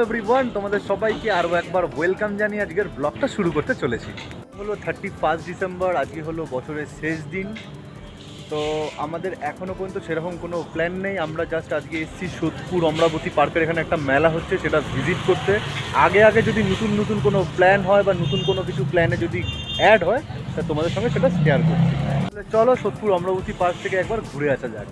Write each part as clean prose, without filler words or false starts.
Everyone, তোমাদের সবাইকে আরও একবার ওয়েলকাম জানিয়ে আজকের ব্লগটা শুরু করতে চলেছি। হলো 31 ডিসেম্বর, আজকে হলো বছরের শেষ দিন। তো আমাদের এখনও পর্যন্ত সেরকম কোনো প্ল্যান নেই। আমরা জাস্ট আজকে এসেছি সোদপুর অমরাবতী পার্কের এখানে একটা মেলা হচ্ছে, সেটা ভিজিট করতে। আগে যদি নতুন নতুন কোনো প্ল্যান হয় বা নতুন কোনো কিছু প্ল্যানে যদি অ্যাড হয়, তা তোমাদের সঙ্গে সেটা শেয়ার করছি। চলো সোদপুর অমরাবতী পার্ক থেকে একবার ঘুরে আসা যাক।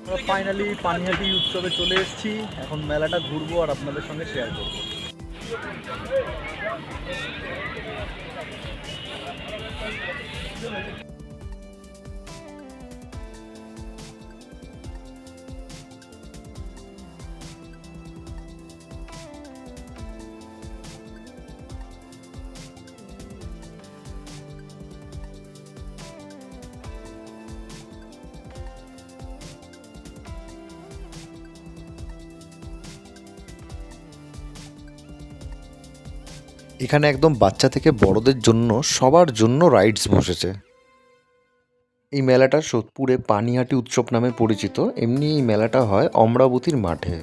আমরা ফাইনালি পানিহাটি উৎসবে চলে এসেছি। এখন মেলাটা ঘুরবো আর আপনাদের সঙ্গে শেয়ার করবো। এখানে একদম বাচ্চা থেকে বড়দের জন্য সবার জন্য রাইডস বসেছে। এই মেলাটা সোদপুরে পানিহাটি উৎসব নামে পরিচিত। এমনি এই মেলাটা হয় অমরাবতীর মাঠে।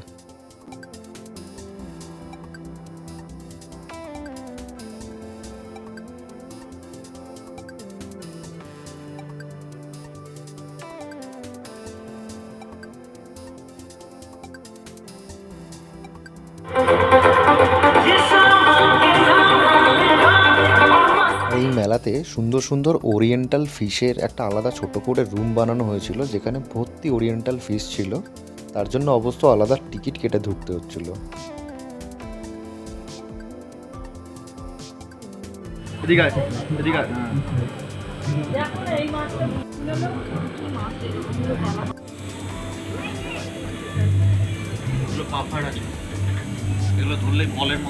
এই মেলাতে সুন্দর সুন্দর ওরিয়েন্টাল ফিশের একটা আলাদা ছোট করে রুম বানানো হয়েছিল, যেখানে ভর্তি ওরিয়েন্টাল ফিশ ছিল। তার জন্য অবশ্য আলাদা টিকিট কেটে ঢুকতে হচ্ছিল।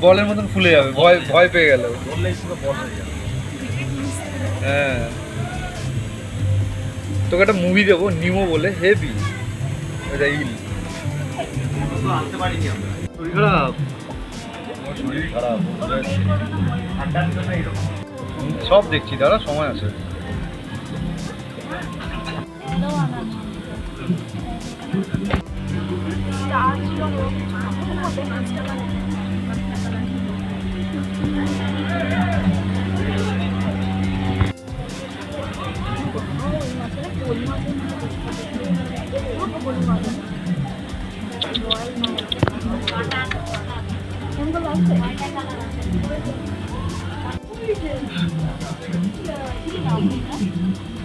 বলের মতন ফুলে যাবে, ভয় ভয় পেয়ে গেল, ধরলেই পুরো বল হয়ে যাবে। হ্যাঁ, তোকে একটা মুভি দেবো নিমো বলে, হেভি। এটা ইল আনতে পারিনি আমরা। শরীর খারাপ, শরীর খারাপ, সব দেখছি, দাঁড়া সময় আছে।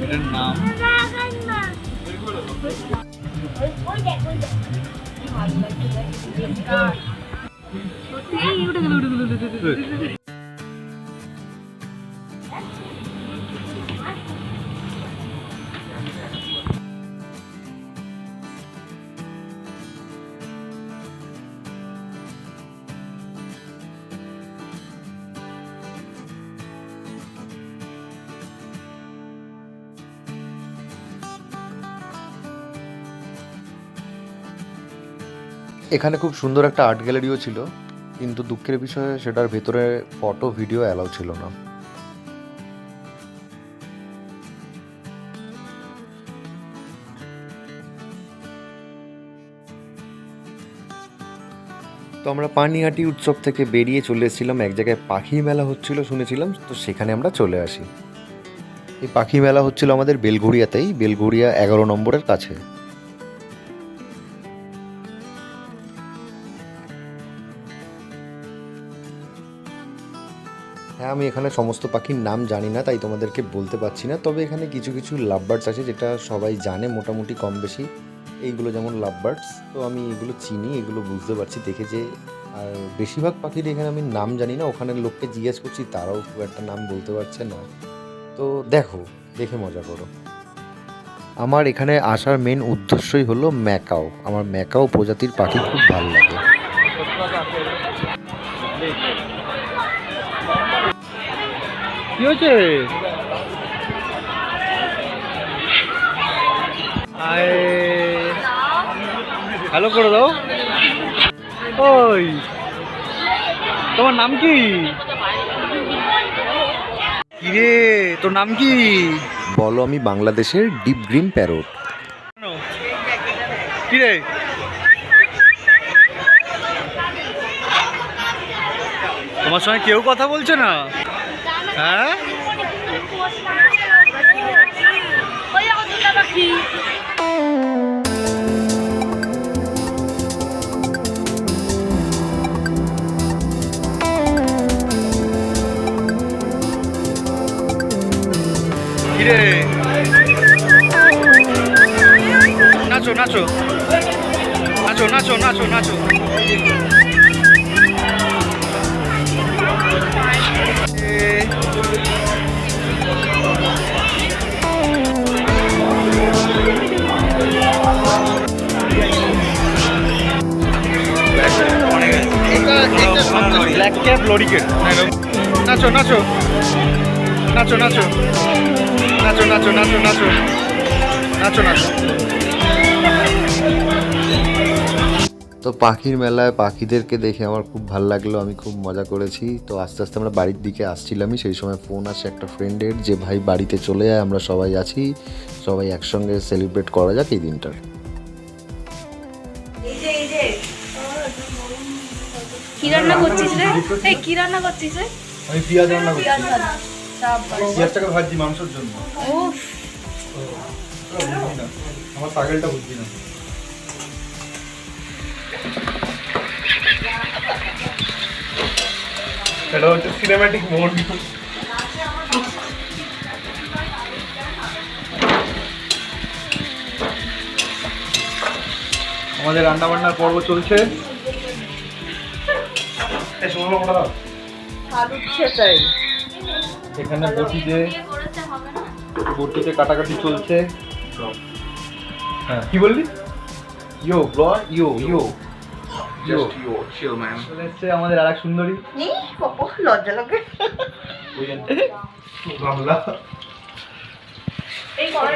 এটার নাম এখানে খুব সুন্দর একটা আর্ট গ্যালারিও ছিল, কিন্তু দুঃখের বিষয়ে সেটার ভেতরে ফটো ভিডিও অ্যালাউ ছিল না। তো আমরা পানিহাটি উৎসব থেকে বেরিয়ে চলে এসেছিলাম এক জায়গায় পাখি মেলা হচ্ছিল শুনেছিলাম, তো সেখানে আমরা চলে আসি। এই পাখি মেলা হচ্ছিল আমাদের বেলঘড়িয়াতেই, বেলঘড়িয়া 11 নম্বরের কাছে। হ্যাঁ, আমি এখানে সমস্ত পাখির নাম জানি না, তাই তোমাদেরকে বলতে পারছি না। তবে এখানে কিছু কিছু লাভ বার্ডস আছে যেটা সবাই জানে মোটামুটি কম বেশি। এইগুলো যেমন লাভ বার্ডস, তো আমি এগুলো চিনি, এগুলো বুঝতে পারছি দেখে যে। আর বেশিরভাগ পাখির এখানে আমি নাম জানি না, ওখানের লোককে জিজ্ঞেস করছি, তারাও খুব একটা নাম বলতে পারছে না। তো দেখো, দেখে মজা করো। আমার এখানে আসার মেন উদ্দেশ্যই হলো ম্যাকাও। আমার ম্যাকাও প্রজাতির পাখি খুব ভালো লাগে। কি হয়েছে? হ্যালো করে দাও। ওই তোমার নাম কি? কিরে তোর নাম কি? বলো, আমি বাংলাদেশের ডিপ গ্রিন প্যারট। কিরে তোমার সঙ্গে কেউ কথা বলছে না? হ্যাঁ কিরে নাচো নাচো নাচো নাচো নাচো নাচো ব্ল্যাক ক্যাপ লরিকেট নাচো নাচো নাচো নাচো নাচো নাচো নাচো নাচো নাচো নাচো। তো পাখির মেলায় পাখিদেরকে দেখে আমার খুব ভালো লাগলো, আমি খুব মজা করেছি। তো আস্তে আস্তে আমরা বাড়ির দিকে আসছিলামই, সেই সময় ফোন আসে একটা ফ্রেন্ডের যে ভাই বাড়িতে চলে যায়, আমরা সবাই আছি, সবাই একসঙ্গে সেলিব্রেট করা যাক এই দিনটার। কি রান্না করছিস রে? এই কি রান্না করছিস রে? আমি পেঁয়াজ রান্না করছি, সাবাস। পেঁয়াজটাকে ভাজছি মাংসের জন্য। উফ, আমার পাগলটা বুঝছি না। এটা হচ্ছে সিনেম্যাটিক মোড। আমাদের রান্না বান্নার পর্ব চলছে। এখানে বটিতে কাটাকাটি চলছে। হ্যাঁ কি বললি? ইয়ো ব্রো, ইয়ো ইয়ো ইয়ো চিল ম্যান। চলে এসছে আমাদের আরেক সুন্দরী। লজ্জা লাগে।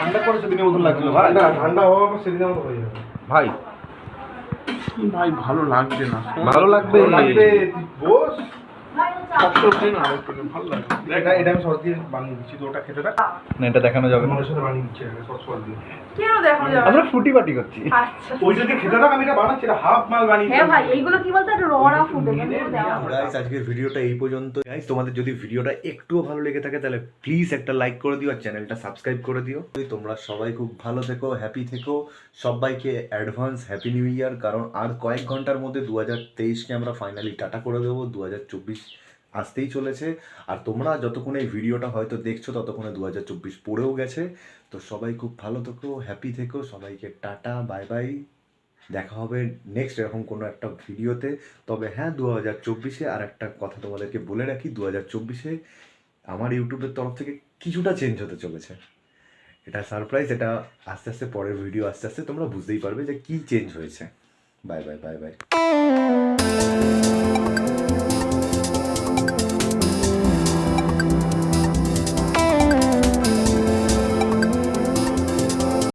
ঠান্ডা করেছে দিনের মতন লাগছিল ভাই। না ঠান্ডা হওয়া সেদিনের মতো হয়ে যাবে ভাই। ভাই ভালো লাগছে না। ভালো লাগবে লাগবে বস। ভালো লাগবে। এটা আমি সস দিয়ে বানিয়ে দিচ্ছি, তো ওটা খেতে থাক। না এটা দেখানো যাবে না, ওর সাথে বানিয়ে দিচ্ছি সস দিয়ে। কেন দেখা যাবে? আমরা ফুটি পাটি করছি। আচ্ছা। ওই যদি খেতে থাক, আমি এটা বানাচ্ছি, এটা হাফ মাল বানিয়ে। হ্যাঁ ভাই, এইগুলো কি বলতো, একটু রড়া ফুড দেওয়া। গাইস আজকের ভিডিওটা এই পর্যন্ত। গাইস তোমাদের যদি ভিডিওটা একটুও ভালো লেগে থাকে তাহলে প্লিজ একটা লাইক করে দিও আর চ্যানেলটা সাবস্ক্রাইব করে দিও। তোমরা সবাই খুব ভালো থেকো, হ্যাপি থেকো। সবাইকে অ্যাডভান্স হ্যাপি নিউ ইয়ার। কারণ আর কয়েক ঘন্টার মধ্যে 2023কে আমরা ফাইনালি টাটা করে দেবো। 2024 আসতেই চলেছে। আর তোমরা যতক্ষণ এই ভিডিওটা হয়তো দেখছো ততক্ষণে 2024 পড়েও গেছে। তো সবাই খুব ভালো থেকো, হ্যাপি থেকো। সবাইকে টাটা, বাই বাই। দেখা হবে নেক্সট এরকম কোনো একটা ভিডিওতে। তবে হ্যাঁ, 2024-এ আর একটা কথা তোমাদেরকে বলে রাখি, 2024-এ আমার ইউটিউবের তরফ থেকে কিছুটা চেঞ্জ হতে চলেছে। এটা সারপ্রাইজ, এটা আস্তে আস্তে পরের ভিডিও আস্তে আস্তে তোমরা বুঝতেই পারবে যে কী চেঞ্জ হয়েছে। Bye bye bye bye.